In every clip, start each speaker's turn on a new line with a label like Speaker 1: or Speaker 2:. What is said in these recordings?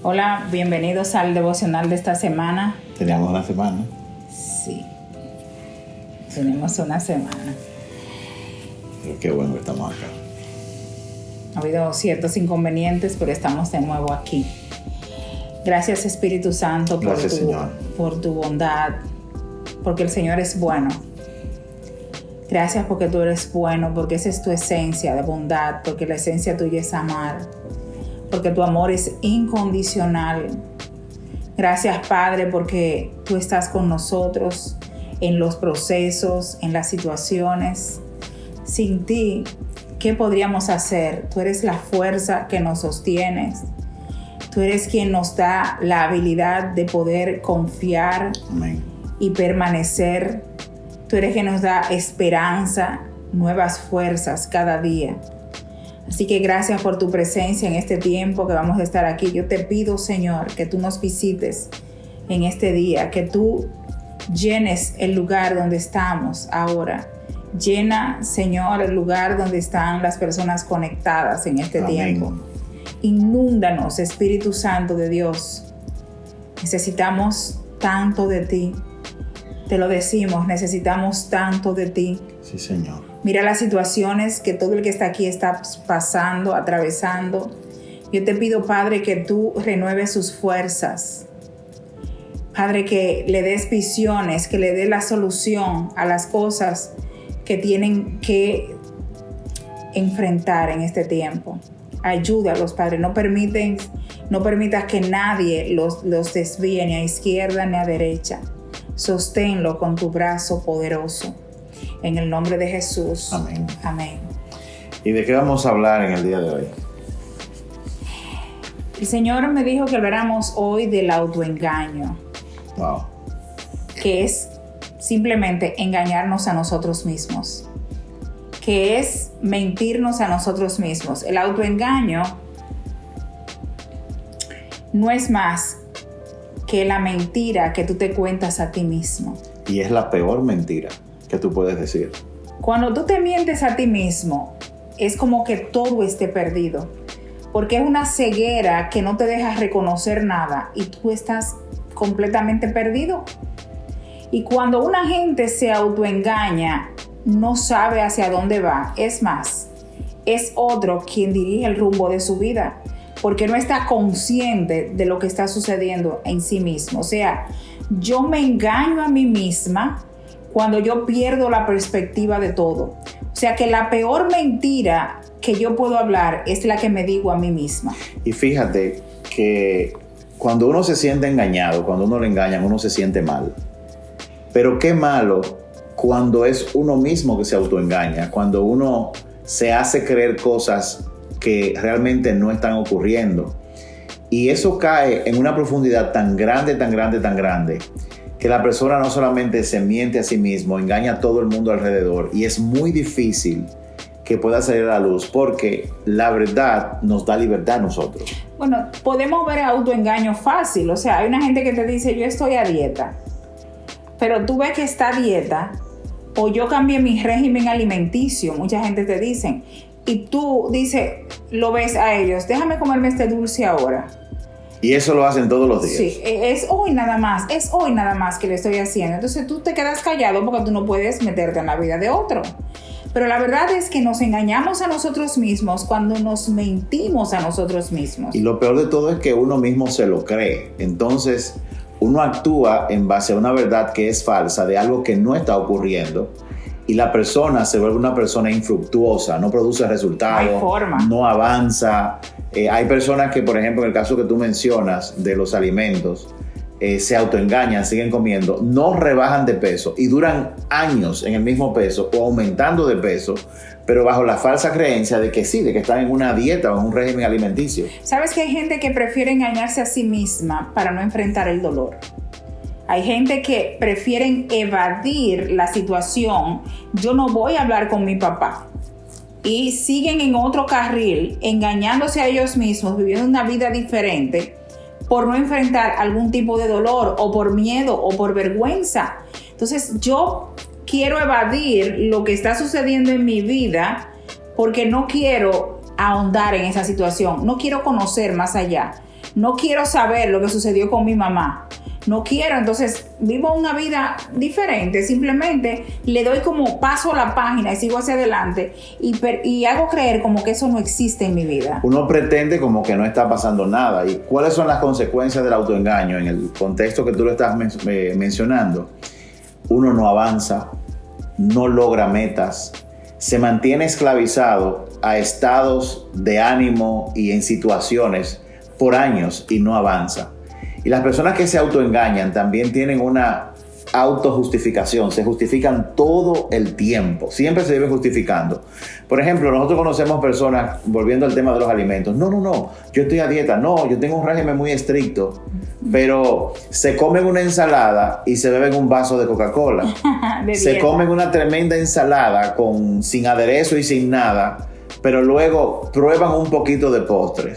Speaker 1: Hola, bienvenidos al devocional de esta semana.
Speaker 2: Teníamos una semana.
Speaker 1: Sí, tenemos una semana.
Speaker 2: Pero qué bueno que estamos acá.
Speaker 1: Ha habido ciertos inconvenientes, pero estamos de nuevo aquí. Gracias, Espíritu Santo, por tu bondad, porque el Señor es bueno. Gracias porque tú eres bueno, porque esa es tu esencia de bondad, porque la esencia tuya es amar, porque tu amor es incondicional. Gracias, Padre, porque tú estás con nosotros en los procesos, en las situaciones. Sin ti, ¿qué podríamos hacer? Tú eres la fuerza que nos sostiene. Tú eres quien nos da la habilidad de poder confiar.
Speaker 2: Amén.
Speaker 1: Y permanecer. Tú eres quien nos da esperanza, nuevas fuerzas cada día. Así que gracias por tu presencia en este tiempo que vamos a estar aquí. Yo te pido, Señor, que tú nos visites en este día, que tú llenes el lugar donde estamos ahora. Llena, Señor, el lugar donde están las personas conectadas en este tiempo. Inúndanos, Espíritu Santo de Dios. Necesitamos tanto de ti. Te lo decimos, necesitamos tanto de ti.
Speaker 2: Sí, Señor.
Speaker 1: Mira las situaciones que todo el que está aquí está pasando, atravesando. Yo te pido, Padre, que tú renueves sus fuerzas. Padre, que le des visiones, que le des la solución a las cosas que tienen que enfrentar en este tiempo. Ayúdalos, Padre. No permitas que nadie los desvíe ni a izquierda ni a derecha. Sosténlo con tu brazo poderoso. En el nombre de Jesús.
Speaker 2: Amén.
Speaker 1: Amén.
Speaker 2: ¿Y de qué vamos a hablar en el día de hoy?
Speaker 1: El Señor me dijo que habláramos hoy del autoengaño.
Speaker 2: Wow.
Speaker 1: Que es simplemente engañarnos a nosotros mismos. Que es mentirnos a nosotros mismos. El autoengaño no es más que la mentira que tú te cuentas a ti mismo.
Speaker 2: Y es la peor mentira que tú puedes decir.
Speaker 1: Cuando tú te mientes a ti mismo, es como que todo esté perdido. Porque es una ceguera que no te deja reconocer nada y tú estás completamente perdido. Y cuando una gente se autoengaña, no sabe hacia dónde va. Es más, es otro quien dirige el rumbo de su vida, porque no está consciente de lo que está sucediendo en sí mismo. O sea, yo me engaño a mí misma cuando yo pierdo la perspectiva de todo. O sea, que la peor mentira que yo puedo hablar es la que me digo a mí misma.
Speaker 2: Y fíjate que cuando uno se siente engañado, cuando uno le engañan, uno se siente mal. Pero qué malo cuando es uno mismo que se autoengaña, cuando uno se hace creer cosas que realmente no están ocurriendo. Y eso cae en una profundidad tan grande, que la persona no solamente se miente a sí mismo, engaña a todo el mundo alrededor, y es muy difícil que pueda salir a la luz, porque la verdad nos da libertad a nosotros.
Speaker 1: Bueno, podemos ver autoengaño fácil. O sea, hay una gente que te dice, yo estoy a dieta, pero tú ves que está a dieta, o yo cambié mi régimen alimenticio, mucha gente te dice, y tú dices, lo ves a ellos, déjame comerme este dulce ahora.
Speaker 2: Y eso lo hacen todos los días.
Speaker 1: Sí, es hoy nada más que le estoy haciendo. Entonces tú te quedas callado porque tú no puedes meterte en la vida de otro. Pero la verdad es que nos engañamos a nosotros mismos cuando nos mentimos a nosotros mismos.
Speaker 2: Y lo peor de todo es que uno mismo se lo cree. Entonces uno actúa en base a una verdad que es falsa, de algo que no está ocurriendo. Y la persona se vuelve una persona infructuosa, no produce resultados, no avanza. Hay personas que, por ejemplo, en el caso que tú mencionas de los alimentos, se autoengañan, siguen comiendo, no rebajan de peso y duran años en el mismo peso o aumentando de peso, pero bajo la falsa creencia de que sí, de que están en una dieta o en un régimen alimenticio.
Speaker 1: ¿Sabes que hay gente que prefiere engañarse a sí misma para no enfrentar el dolor? Hay gente que prefieren evadir la situación. Yo no voy a hablar con mi papá. Y siguen en otro carril, engañándose a ellos mismos, viviendo una vida diferente por no enfrentar algún tipo de dolor o por miedo o por vergüenza. Entonces yo quiero evadir lo que está sucediendo en mi vida porque no quiero ahondar en esa situación, no quiero conocer más allá. No quiero saber lo que sucedió con mi mamá. No quiero, entonces vivo una vida diferente. Simplemente le doy como paso a la página y sigo hacia adelante y hago creer como que eso no existe en mi vida.
Speaker 2: Uno pretende como que no está pasando nada. ¿Y cuáles son las consecuencias del autoengaño en el contexto que tú lo estás mencionando? Uno no avanza, no logra metas, se mantiene esclavizado a estados de ánimo y en situaciones por años y no avanza. Y las personas que se autoengañan también tienen una autojustificación, se justifican todo el tiempo, siempre se vive justificando. Por ejemplo, nosotros conocemos personas, volviendo al tema de los alimentos, no, yo estoy a dieta, no, yo tengo un régimen muy estricto, pero se comen una ensalada y se beben un vaso de Coca-Cola. Se comen una tremenda ensalada sin aderezo y sin nada, pero luego prueban un poquito de postre,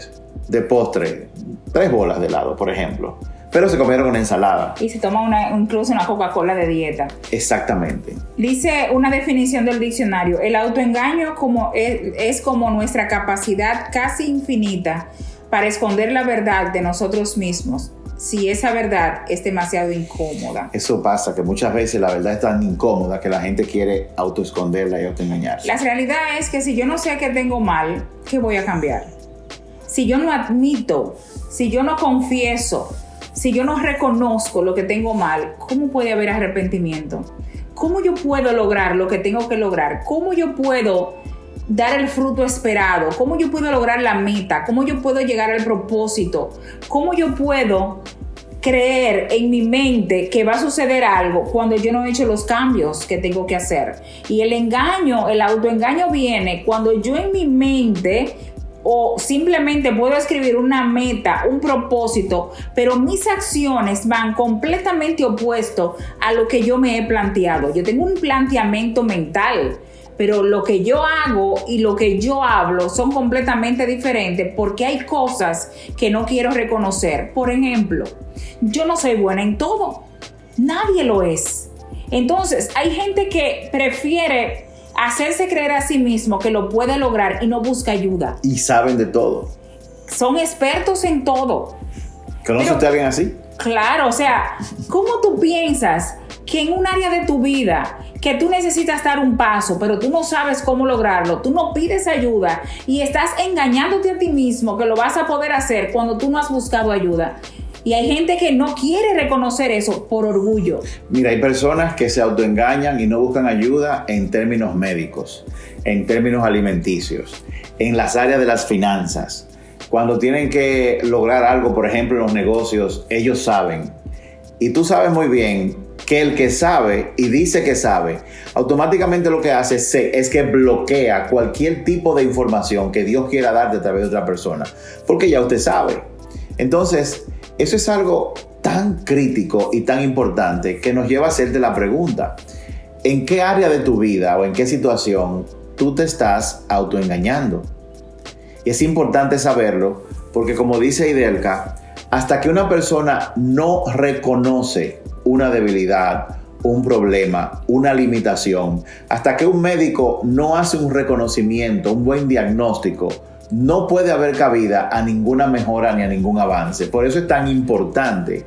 Speaker 2: 3 bolas de helado, por ejemplo, pero se comieron una ensalada.
Speaker 1: Y se toma incluso una Coca-Cola de dieta.
Speaker 2: Exactamente.
Speaker 1: Dice una definición del diccionario: el autoengaño es como nuestra capacidad casi infinita para esconder la verdad de nosotros mismos, si esa verdad es demasiado incómoda.
Speaker 2: Eso pasa, que muchas veces la verdad es tan incómoda que la gente quiere autoesconderla y autoengañarse.
Speaker 1: La realidad es que si yo no sé que tengo mal, ¿qué voy a cambiar? Si yo no admito, si yo no confieso, si yo no reconozco lo que tengo mal, ¿cómo puede haber arrepentimiento? ¿Cómo yo puedo lograr lo que tengo que lograr? ¿Cómo yo puedo dar el fruto esperado? ¿Cómo yo puedo lograr la meta? ¿Cómo yo puedo llegar al propósito? ¿Cómo yo puedo creer en mi mente que va a suceder algo cuando yo no he hecho los cambios que tengo que hacer? Y el autoengaño viene cuando yo en mi mente o simplemente puedo escribir una meta, un propósito, pero mis acciones van completamente opuesto a lo que yo me he planteado. Yo tengo un planteamiento mental, pero lo que yo hago y lo que yo hablo son completamente diferentes porque hay cosas que no quiero reconocer. Por ejemplo, yo no soy buena en todo. Nadie lo es. Entonces, hay gente que prefiere hacerse creer a sí mismo que lo puede lograr y no busca ayuda.
Speaker 2: Y saben de todo.
Speaker 1: Son expertos en todo.
Speaker 2: ¿Conoce usted a alguien así?
Speaker 1: Claro, o sea, ¿cómo tú piensas que en un área de tu vida que tú necesitas dar un paso, pero tú no sabes cómo lograrlo, tú no pides ayuda y estás engañándote a ti mismo que lo vas a poder hacer cuando tú no has buscado ayuda? Y hay gente que no quiere reconocer eso por orgullo.
Speaker 2: Mira, hay personas que se autoengañan y no buscan ayuda en términos médicos, en términos alimenticios, en las áreas de las finanzas. Cuando tienen que lograr algo, por ejemplo, en los negocios, ellos saben. Y tú sabes muy bien que el que sabe y dice que sabe, automáticamente lo que hace es que bloquea cualquier tipo de información que Dios quiera darte a través de otra persona, porque ya usted sabe. Entonces, eso es algo tan crítico y tan importante que nos lleva a hacerte la pregunta: ¿en qué área de tu vida o en qué situación tú te estás autoengañando? Y es importante saberlo porque, como dice Idelka, hasta que una persona no reconoce una debilidad, un problema, una limitación, hasta que un médico no hace un reconocimiento, un buen diagnóstico, no puede haber cabida a ninguna mejora ni a ningún avance. Por eso es tan importante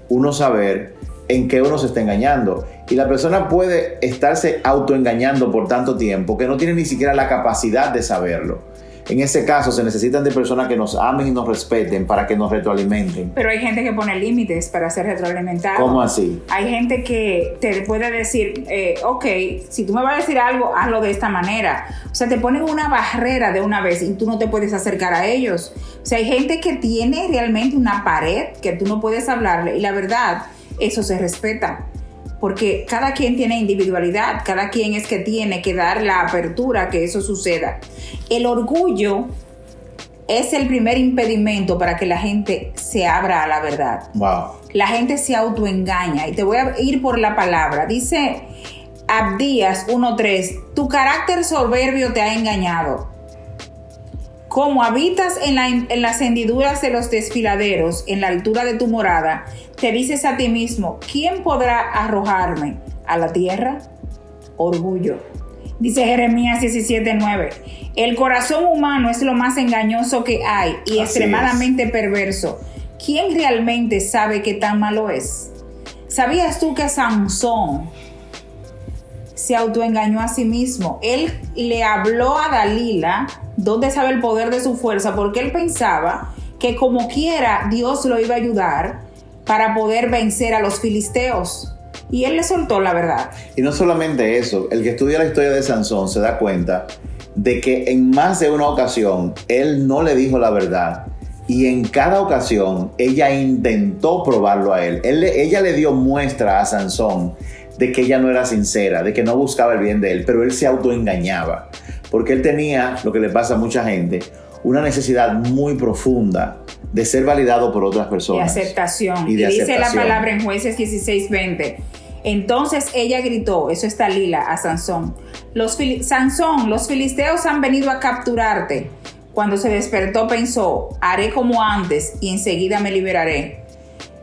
Speaker 2: uno saber en qué uno se está engañando. Y la persona puede estarse autoengañando por tanto tiempo que no tiene ni siquiera la capacidad de saberlo. En ese caso se necesitan de personas que nos amen y nos respeten para que nos retroalimenten.
Speaker 1: Pero hay gente que pone límites para ser retroalimentado.
Speaker 2: ¿Cómo así?
Speaker 1: Hay gente que te puede decir, ok, si tú me vas a decir algo, hazlo de esta manera. O sea, te ponen una barrera de una vez y tú no te puedes acercar a ellos. O sea, hay gente que tiene realmente una pared que tú no puedes hablarle y la verdad, eso se respeta. Porque cada quien tiene individualidad, cada quien es que tiene que dar la apertura a que eso suceda. El orgullo es el primer impedimento para que la gente se abra a la verdad.
Speaker 2: Wow.
Speaker 1: La gente se autoengaña y te voy a ir por la palabra. Dice Abdías 1:3, tu carácter soberbio te ha engañado. Como habitas en las hendiduras de los desfiladeros, en la altura de tu morada, te dices a ti mismo, ¿quién podrá arrojarme a la tierra? Orgullo. Dice Jeremías 17:9, el corazón humano es lo más engañoso que hay y extremadamente perverso. ¿quién realmente sabe qué tan malo es? ¿Sabías tú que Sansón se autoengañó a sí mismo? Él le habló a Dalila, ¿dónde sabe el poder de su fuerza? Porque él pensaba que como quiera Dios lo iba a ayudar para poder vencer a los filisteos. Y él le soltó la verdad.
Speaker 2: Y no solamente eso, el que estudia la historia de Sansón se da cuenta de que en más de una ocasión él no le dijo la verdad. Y en cada ocasión ella intentó probarlo a él. Ella le dio muestra a Sansón de que ella no era sincera, de que no buscaba el bien de él, pero él se autoengañaba. Porque él tenía, lo que le pasa a mucha gente, una necesidad muy profunda de ser validado por otras personas.
Speaker 1: De aceptación. Y dice la palabra en Jueces 16:20. Entonces ella gritó, eso es Dalila, a Sansón. Sansón, los filisteos han venido a capturarte. Cuando se despertó pensó, haré como antes y enseguida me liberaré.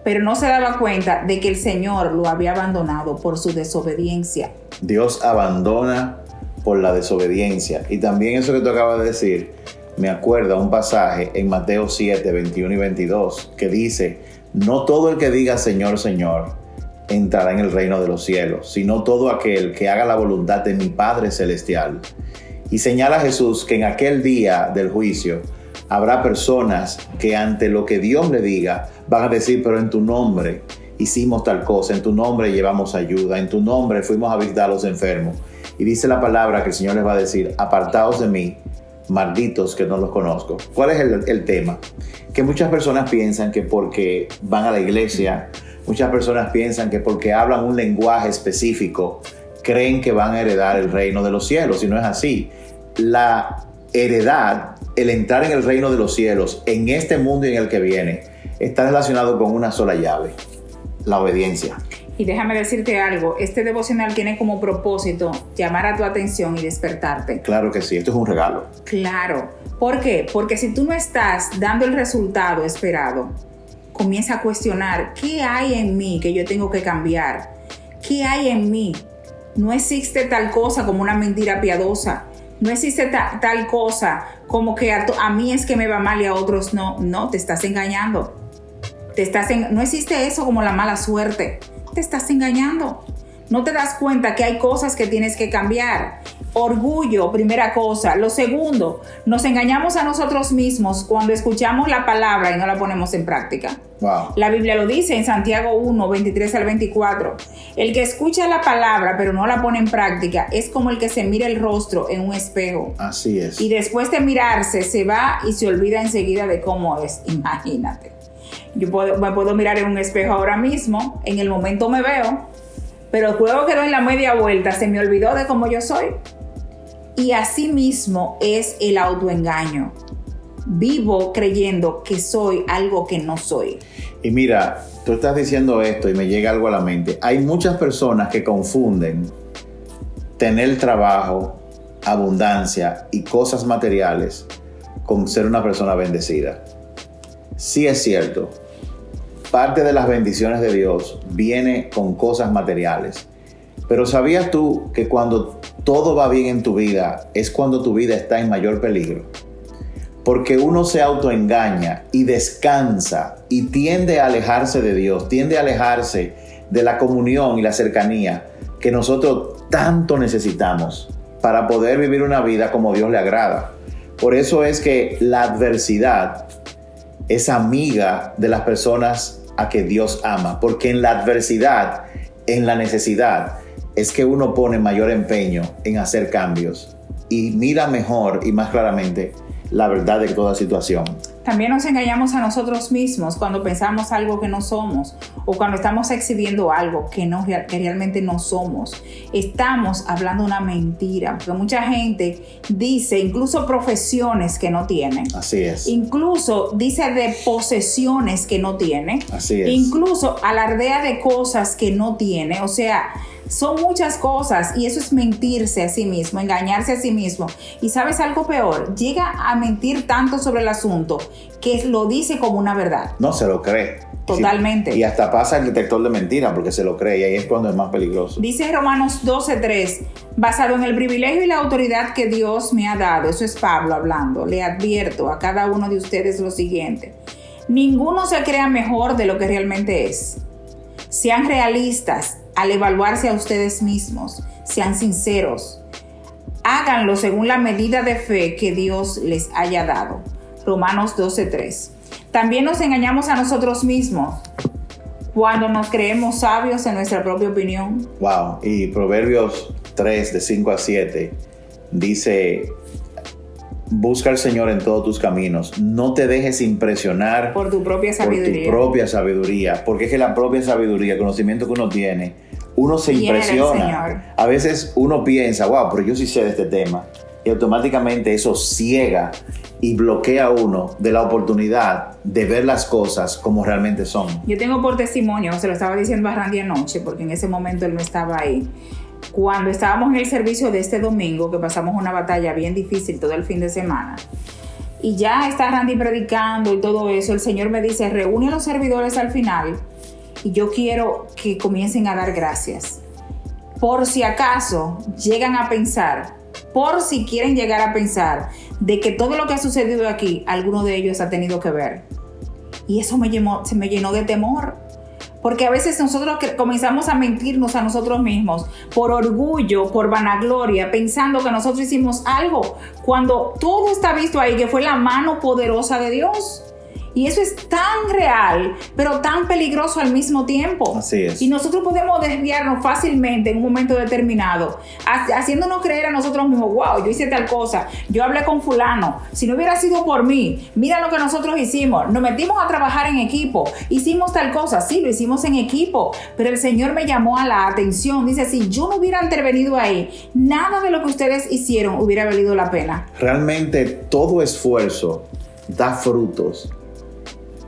Speaker 1: Pero no se daba cuenta de que el Señor lo había abandonado por su desobediencia.
Speaker 2: Dios abandona por la desobediencia. Y también eso que tú acabas de decir, me acuerda un pasaje en Mateo 7, 21 y 22, que dice, no todo el que diga Señor, Señor, entrará en el reino de los cielos, sino todo aquel que haga la voluntad de mi Padre Celestial. Y señala Jesús que en aquel día del juicio habrá personas que ante lo que Dios le diga van a decir, pero en tu nombre hicimos tal cosa, en tu nombre llevamos ayuda, en tu nombre fuimos a visitar a los enfermos. Y dice la palabra que el Señor les va a decir, apartaos de mí, malditos que no los conozco. ¿Cuál es el tema? Que muchas personas piensan que porque van a la iglesia, muchas personas piensan que porque hablan un lenguaje específico, creen que van a heredar el reino de los cielos, y no es así. La heredad, el entrar en el reino de los cielos, en este mundo y en el que viene, está relacionado con una sola llave, la obediencia.
Speaker 1: Y déjame decirte algo, este devocional tiene como propósito llamar a tu atención y despertarte.
Speaker 2: Claro que sí, esto es un regalo.
Speaker 1: Claro. ¿Por qué? Porque si tú no estás dando el resultado esperado, comienza a cuestionar, ¿qué hay en mí que yo tengo que cambiar? ¿Qué hay en mí? No existe tal cosa como una mentira piadosa. No existe tal cosa como que a mí es que me va mal y a otros no. No, te estás engañando. No existe eso como la mala suerte. Te estás engañando. No te das cuenta que hay cosas que tienes que cambiar. Orgullo, primera cosa. Lo segundo, nos engañamos a nosotros mismos cuando escuchamos la palabra y no la ponemos en práctica.
Speaker 2: Wow.
Speaker 1: La Biblia lo dice en Santiago 1, 23 al 24. El que escucha la palabra pero no la pone en práctica es como el que se mira el rostro en un espejo.
Speaker 2: Así es.
Speaker 1: Y después de mirarse se va y se olvida enseguida de cómo es. Imagínate. Yo me puedo mirar en un espejo ahora mismo, en el momento me veo, pero luego que doy la media vuelta se me olvidó de cómo yo soy. Y así mismo es el autoengaño. Vivo creyendo que soy algo que no soy.
Speaker 2: Y mira, tú estás diciendo esto y me llega algo a la mente. Hay muchas personas que confunden tener trabajo, abundancia y cosas materiales con ser una persona bendecida. Sí es cierto, parte de las bendiciones de Dios viene con cosas materiales. Pero ¿sabías tú que cuando todo va bien en tu vida es cuando tu vida está en mayor peligro? Porque uno se autoengaña y descansa y tiende a alejarse de Dios, tiende a alejarse de la comunión y la cercanía que nosotros tanto necesitamos para poder vivir una vida como Dios le agrada. Por eso es que la adversidad es amiga de las personas a que Dios ama, porque en la adversidad, en la necesidad, es que uno pone mayor empeño en hacer cambios y mira mejor y más claramente la verdad de toda situación.
Speaker 1: También nos engañamos a nosotros mismos cuando pensamos algo que no somos o cuando estamos exhibiendo algo que realmente no somos. Estamos hablando una mentira, porque mucha gente dice incluso profesiones que no tiene.
Speaker 2: Así es.
Speaker 1: Incluso dice de posesiones que no tiene.
Speaker 2: Así es.
Speaker 1: Incluso alardea de cosas que no tiene. O sea, son muchas cosas y eso es mentirse a sí mismo, engañarse a sí mismo. Y ¿sabes algo peor? Llega a mentir tanto sobre el asunto que lo dice como una verdad.
Speaker 2: No, se lo cree.
Speaker 1: Totalmente.
Speaker 2: Sí. Y hasta pasa el detector de mentiras porque se lo cree y ahí es cuando es más peligroso.
Speaker 1: Dice Romanos 12:3, basado en el privilegio y la autoridad que Dios me ha dado, eso es Pablo hablando, le advierto a cada uno de ustedes lo siguiente. Ninguno se crea mejor de lo que realmente es. Sean realistas al evaluarse a ustedes mismos. Sean sinceros. Háganlo según la medida de fe que Dios les haya dado. Romanos 12:3. También nos engañamos a nosotros mismos cuando nos creemos sabios en nuestra propia opinión.
Speaker 2: Wow. Y Proverbios 3, de 5 a 7, dice: busca al Señor en todos tus caminos. No te dejes impresionar
Speaker 1: por tu propia
Speaker 2: sabiduría. Porque es que la propia sabiduría, el conocimiento que uno tiene, uno se impresiona. A veces uno piensa, wow, pero yo sí sé de este tema. Y automáticamente eso ciega y bloquea a uno de la oportunidad de ver las cosas como realmente son.
Speaker 1: Yo tengo por testimonio, se lo estaba diciendo a Randy anoche, porque en ese momento él no estaba ahí. Cuando estábamos en el servicio de este domingo, que pasamos una batalla bien difícil todo el fin de semana, y ya está Randy predicando y todo eso, el Señor me dice, reúne a los servidores al final y yo quiero que comiencen a dar gracias. Por si acaso llegan a pensar, por si quieren llegar a pensar de que todo lo que ha sucedido aquí, alguno de ellos ha tenido que ver. Y eso se me llenó de temor. Porque a veces nosotros comenzamos a mentirnos a nosotros mismos por orgullo, por vanagloria, pensando que nosotros hicimos algo, cuando todo está visto ahí, que fue la mano poderosa de Dios. Y eso es tan real, pero tan peligroso al mismo tiempo.
Speaker 2: Así es.
Speaker 1: Y nosotros podemos desviarnos fácilmente en un momento determinado, haciéndonos creer a nosotros mismos, wow, yo hice tal cosa, yo hablé con fulano, si no hubiera sido por mí, mira lo que nosotros hicimos, nos metimos a trabajar en equipo, hicimos tal cosa, sí, lo hicimos en equipo, pero el Señor me llamó a la atención, dice, si yo no hubiera intervenido ahí, nada de lo que ustedes hicieron hubiera valido la pena.
Speaker 2: Realmente todo esfuerzo da frutos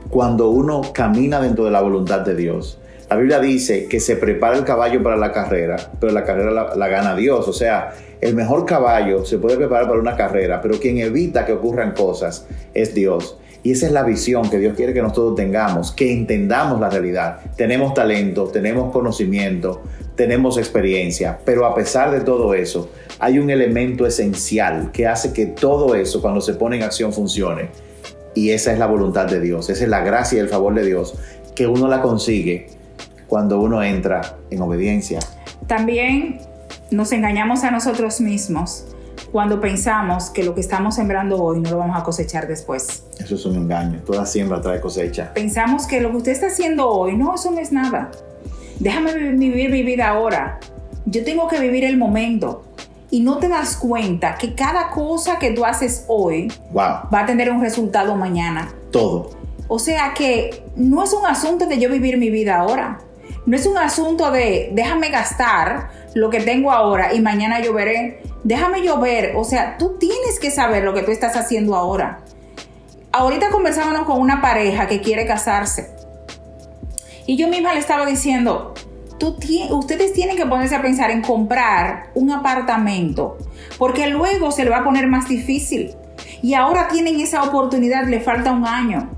Speaker 2: cuando uno camina dentro de la voluntad de Dios. La Biblia dice que se prepara el caballo para la carrera, pero la carrera la gana Dios. O sea, el mejor caballo se puede preparar para una carrera, pero quien evita que ocurran cosas es Dios. Y esa es la visión que Dios quiere que nosotros tengamos, que entendamos la realidad. Tenemos talento, tenemos conocimiento, tenemos experiencia, pero a pesar de todo eso, hay un elemento esencial que hace que todo eso, cuando se pone en acción, funcione. Y esa es la voluntad de Dios, esa es la gracia y el favor de Dios, que uno la consigue cuando uno entra en obediencia.
Speaker 1: También nos engañamos a nosotros mismos cuando pensamos que lo que estamos sembrando hoy no lo vamos a cosechar después.
Speaker 2: Eso es un engaño, toda siembra trae cosecha.
Speaker 1: Pensamos que lo que usted está haciendo hoy, no, eso no es nada. Déjame vivir mi vida ahora. Yo tengo que vivir el momento. Y no te das cuenta que cada cosa que tú haces hoy va a tener un resultado mañana.
Speaker 2: Todo.
Speaker 1: O sea que no es un asunto de yo vivir mi vida ahora. No es un asunto de déjame gastar lo que tengo ahora y mañana yo veré. Déjame yo ver. O sea, tú tienes que saber lo que tú estás haciendo ahora. Ahorita conversábamos con una pareja que quiere casarse. Y yo misma le estaba diciendo, ustedes tienen que ponerse a pensar en comprar un apartamento, porque luego se le va a poner más difícil. Y ahora tienen esa oportunidad, le falta un año.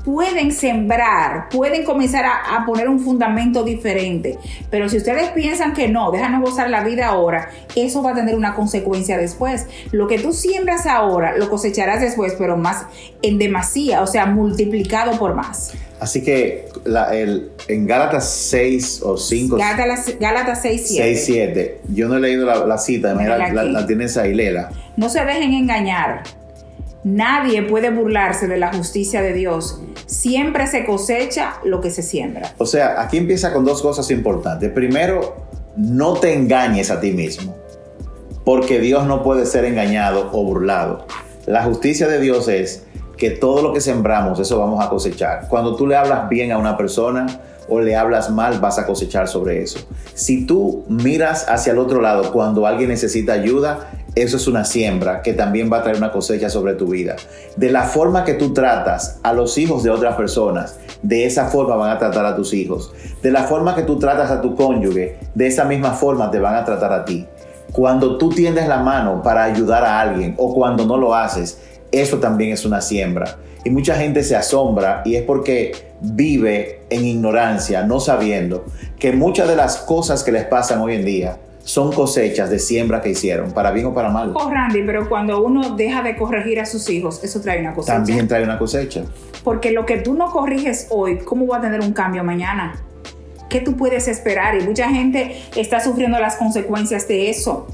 Speaker 1: Pueden sembrar, pueden comenzar a poner un fundamento diferente. Pero si ustedes piensan que no, déjanos gozar la vida ahora, eso va a tener una consecuencia después. Lo que tú siembras ahora, lo cosecharás después, pero más en demasía, o sea, multiplicado por más.
Speaker 2: Así que en Gálatas 6 o 5...
Speaker 1: Gálatas 6, 7.
Speaker 2: 6, 7. Yo no he leído la cita, la tienes ahí, léela.
Speaker 1: No se dejen engañar. Nadie puede burlarse de la justicia de Dios. Siempre se cosecha lo que se siembra.
Speaker 2: O sea, aquí empieza con dos cosas importantes. Primero, no te engañes a ti mismo, porque Dios no puede ser engañado o burlado. La justicia de Dios es que todo lo que sembramos, eso vamos a cosechar. Cuando tú le hablas bien a una persona o le hablas mal, vas a cosechar sobre eso. Si tú miras hacia el otro lado cuando alguien necesita ayuda, eso es una siembra que también va a traer una cosecha sobre tu vida. De la forma que tú tratas a los hijos de otras personas, de esa forma van a tratar a tus hijos. De la forma que tú tratas a tu cónyuge, de esa misma forma te van a tratar a ti. Cuando tú tiendes la mano para ayudar a alguien o cuando no lo haces, eso también es una siembra. Y mucha gente se asombra y es porque vive en ignorancia, no sabiendo que muchas de las cosas que les pasan hoy en día son cosechas de siembra que hicieron, para bien o para mal.
Speaker 1: Oh, Randy, pero cuando uno deja de corregir a sus hijos, eso trae una cosecha.
Speaker 2: También trae una cosecha.
Speaker 1: Porque lo que tú no corriges hoy, ¿cómo va a tener un cambio mañana? ¿Qué tú puedes esperar? Y mucha gente está sufriendo las consecuencias de eso.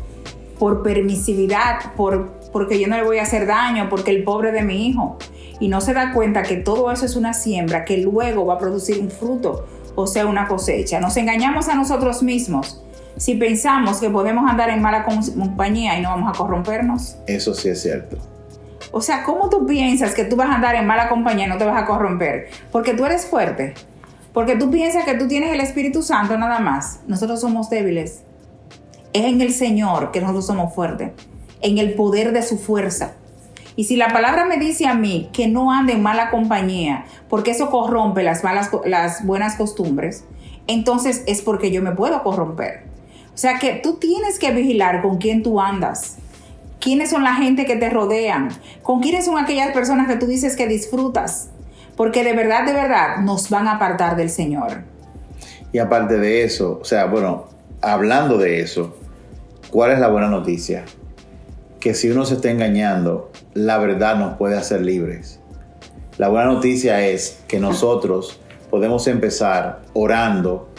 Speaker 1: Por permisividad, porque yo no le voy a hacer daño, porque el pobre de mi hijo. Y no se da cuenta que todo eso es una siembra que luego va a producir un fruto, o sea, una cosecha. Nos engañamos a nosotros mismos si pensamos que podemos andar en mala compañía y no vamos a corrompernos.
Speaker 2: Eso sí es cierto.
Speaker 1: O sea, ¿cómo tú piensas que tú vas a andar en mala compañía y no te vas a corromper? Porque tú eres fuerte. Porque tú piensas que tú tienes el Espíritu Santo nada más. Nosotros somos débiles. Es en el Señor que nosotros somos fuertes. En el poder de su fuerza. Y si la palabra me dice a mí que no ande en mala compañía, porque eso corrompe las buenas costumbres, entonces es porque yo me puedo corromper. O sea que tú tienes que vigilar con quién tú andas. ¿Quiénes son la gente que te rodean? ¿Con quiénes son aquellas personas que tú dices que disfrutas? Porque de verdad, nos van a apartar del Señor.
Speaker 2: Y aparte de eso, o sea, bueno, hablando de eso, ¿cuál es la buena noticia? Que si uno se está engañando, la verdad nos puede hacer libres. La buena noticia es que nosotros podemos empezar orando,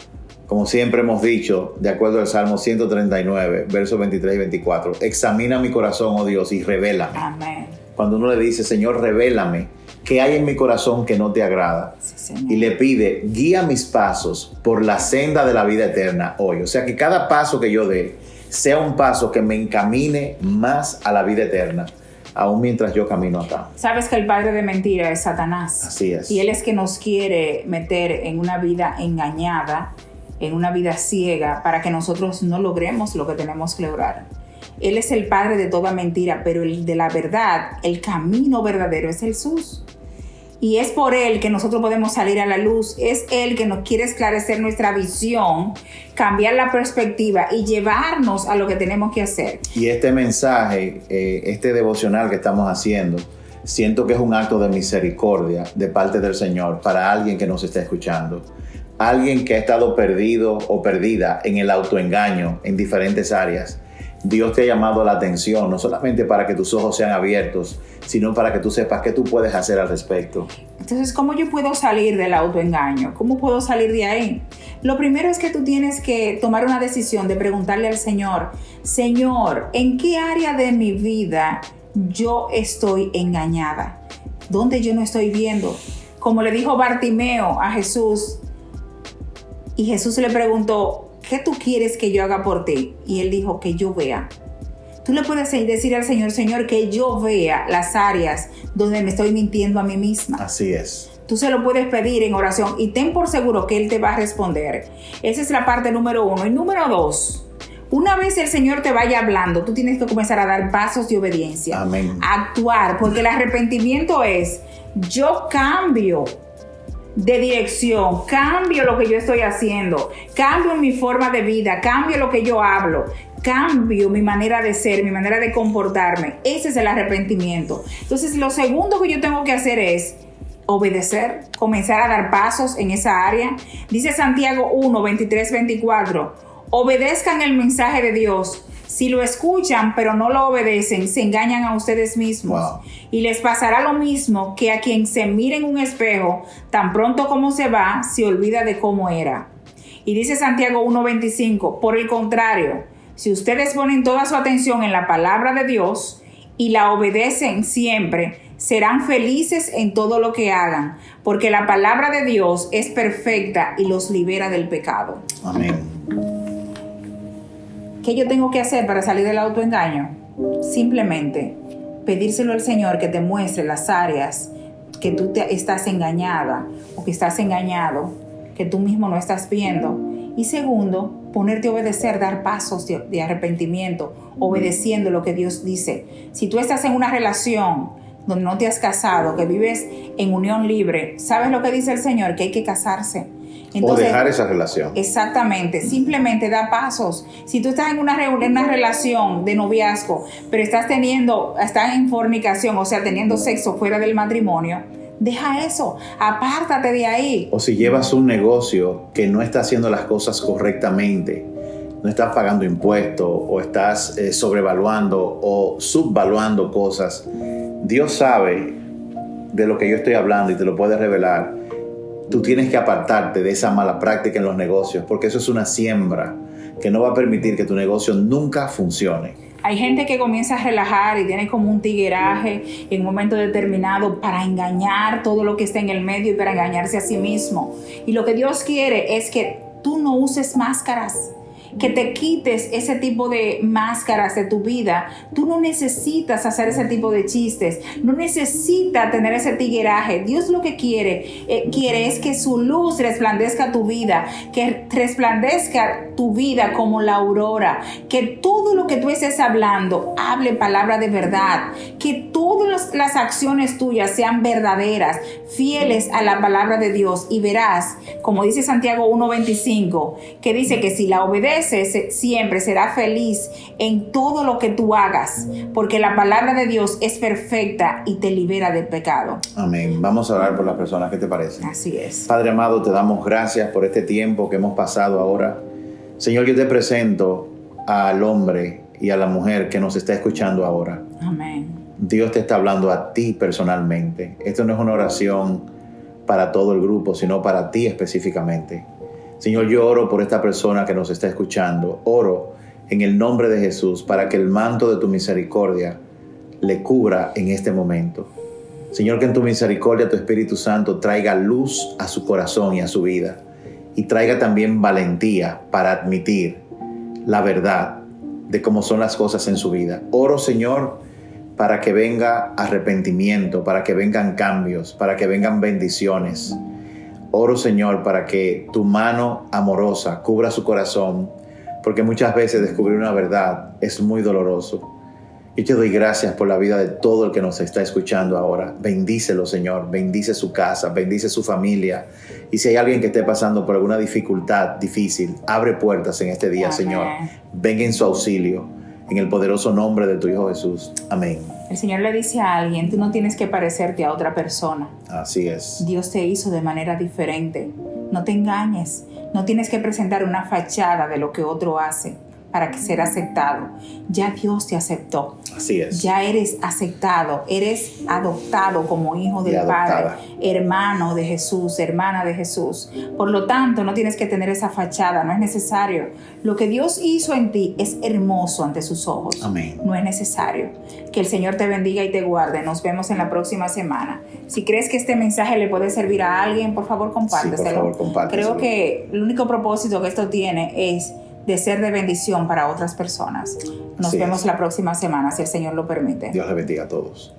Speaker 2: como siempre hemos dicho, de acuerdo al Salmo 139, versos 23 y 24. Examina mi corazón, oh Dios, y revélame.
Speaker 1: Amén.
Speaker 2: Cuando uno le dice, Señor, revélame qué hay en mi corazón que no te agrada.
Speaker 1: Sí, Señor.
Speaker 2: Y le pide, guía mis pasos por la senda de la vida eterna hoy. O sea, que cada paso que yo dé sea un paso que me encamine más a la vida eterna, aún mientras yo camino acá.
Speaker 1: Sabes que el padre de mentira es Satanás.
Speaker 2: Así es.
Speaker 1: Y él es que nos quiere meter en una vida engañada, en una vida ciega, para que nosotros no logremos lo que tenemos que lograr. Él es el padre de toda mentira, pero el de la verdad, el camino verdadero es Jesús. Y es por Él que nosotros podemos salir a la luz. Es Él que nos quiere esclarecer nuestra visión, cambiar la perspectiva y llevarnos a lo que tenemos que hacer.
Speaker 2: Y este mensaje, este devocional que estamos haciendo, siento que es un acto de misericordia de parte del Señor para alguien que nos está escuchando. Alguien que ha estado perdido o perdida en el autoengaño en diferentes áreas. Dios te ha llamado la atención, no solamente para que tus ojos sean abiertos, sino para que tú sepas qué tú puedes hacer al respecto.
Speaker 1: Entonces, ¿cómo yo puedo salir del autoengaño? ¿Cómo puedo salir de ahí? Lo primero es que tú tienes que tomar una decisión de preguntarle al Señor, Señor, ¿en qué área de mi vida yo estoy engañada? ¿Dónde yo no estoy viendo? Como le dijo Bartimeo a Jesús, y Jesús le preguntó, ¿qué tú quieres que yo haga por ti? Y él dijo, que yo vea. Tú le puedes decir al Señor, Señor, que yo vea las áreas donde me estoy mintiendo a mí misma.
Speaker 2: Así es.
Speaker 1: Tú se lo puedes pedir en oración y ten por seguro que Él te va a responder. Esa es la parte número 1. Y número 2, una vez el Señor te vaya hablando, tú tienes que comenzar a dar pasos de obediencia.
Speaker 2: Amén.
Speaker 1: A actuar, porque el arrepentimiento es, yo cambio de dirección, cambio lo que yo estoy haciendo, cambio mi forma de vida, cambio lo que yo hablo, cambio mi manera de ser, mi manera de comportarme. Ese es el arrepentimiento. Entonces, lo segundo que yo tengo que hacer es obedecer, comenzar a dar pasos en esa área. Dice Santiago 1, 23, 24, obedezcan el mensaje de Dios. Si lo escuchan pero no lo obedecen, se engañan a ustedes mismos.
Speaker 2: Wow.
Speaker 1: Y les pasará lo mismo que a quien se mire en un espejo, tan pronto como se va, se olvida de cómo era. Y dice Santiago 1:25, por el contrario, si ustedes ponen toda su atención en la palabra de Dios y la obedecen siempre, serán felices en todo lo que hagan, porque la palabra de Dios es perfecta y los libera del pecado.
Speaker 2: Amén.
Speaker 1: ¿Qué yo tengo que hacer para salir del autoengaño? Simplemente pedírselo al Señor que te muestre las áreas que tú estás engañada o que estás engañado, que tú mismo no estás viendo. Y segundo, ponerte a obedecer, dar pasos de arrepentimiento, obedeciendo lo que Dios dice. Si tú estás en una relación donde no te has casado, que vives en unión libre, ¿sabes lo que dice el Señor? Que hay que casarse. Entonces,
Speaker 2: o dejar esa relación.
Speaker 1: Exactamente, simplemente da pasos. Si tú estás en una relación de noviazgo, pero estás en fornicación, o sea, teniendo sexo fuera del matrimonio, deja eso, apártate de ahí.
Speaker 2: O si llevas un negocio que no está haciendo las cosas correctamente, no estás pagando impuestos o estás sobrevaluando o subvaluando cosas, Dios sabe de lo que yo estoy hablando y te lo puede revelar. Tú tienes que apartarte de esa mala práctica en los negocios, porque eso es una siembra que no va a permitir que tu negocio nunca funcione.
Speaker 1: Hay gente que comienza a relajar y tiene como un tigueraje en un momento determinado para engañar todo lo que está en el medio y para engañarse a sí mismo. Y lo que Dios quiere es que tú no uses máscaras, que te quites ese tipo de máscaras de tu vida. Tú no necesitas hacer ese tipo de chistes, no necesitas tener ese tigueraje. Dios lo que quiere es que su luz resplandezca tu vida, que resplandezca tu vida como la aurora, que todo lo que tú estés hablando hable palabra de verdad, que todas las acciones tuyas sean verdaderas, fieles a la palabra de Dios, y verás, como dice Santiago 1:25, que dice que si la obedeces siempre será feliz en todo lo que tú hagas, porque la palabra de Dios es perfecta y te libera del pecado.
Speaker 2: Amén. Vamos a orar por las personas. ¿Qué te parece?
Speaker 1: Así es.
Speaker 2: Padre amado, te damos gracias por este tiempo que hemos pasado ahora. Señor, yo te presento al hombre y a la mujer que nos está escuchando ahora.
Speaker 1: Amén.
Speaker 2: Dios te está hablando a ti personalmente. Esto no es una oración para todo el grupo, sino para ti específicamente. Señor, yo oro por esta persona que nos está escuchando. Oro en el nombre de Jesús para que el manto de tu misericordia le cubra en este momento. Señor, que en tu misericordia tu Espíritu Santo traiga luz a su corazón y a su vida, y traiga también valentía para admitir la verdad de cómo son las cosas en su vida. Oro, Señor, para que venga arrepentimiento, para que vengan cambios, para que vengan bendiciones. Oro, Señor, para que tu mano amorosa cubra su corazón, porque muchas veces descubrir una verdad es muy doloroso. Yo te doy gracias por la vida de todo el que nos está escuchando ahora. Bendícelo, Señor. Bendice su casa, bendice su familia. Y si hay alguien que esté pasando por alguna dificultad difícil, abre puertas en este día, Amén. Señor. Venga en su auxilio, en el poderoso nombre de tu Hijo Jesús. Amén.
Speaker 1: El Señor le dice a alguien, tú no tienes que parecerte a otra persona.
Speaker 2: Así es.
Speaker 1: Dios te hizo de manera diferente. No te engañes. No tienes que presentar una fachada de lo que otro hace para ser aceptado. Ya Dios te aceptó.
Speaker 2: Así es.
Speaker 1: Ya eres aceptado, eres adoptado como hijo del Padre, hermano de Jesús, hermana de Jesús. Por lo tanto, no tienes que tener esa fachada, no es necesario. Lo que Dios hizo en ti es hermoso ante sus ojos.
Speaker 2: Amén.
Speaker 1: No es necesario. Que el Señor te bendiga y te guarde. Nos vemos en la próxima semana. Si crees que este mensaje le puede servir a alguien, por favor, compárteselo.
Speaker 2: Sí, por favor, compárteselo.
Speaker 1: Creo que el único propósito que esto tiene es de ser de bendición para otras personas. Nos vemos la próxima semana, si el Señor lo permite.
Speaker 2: Dios le bendiga a todos.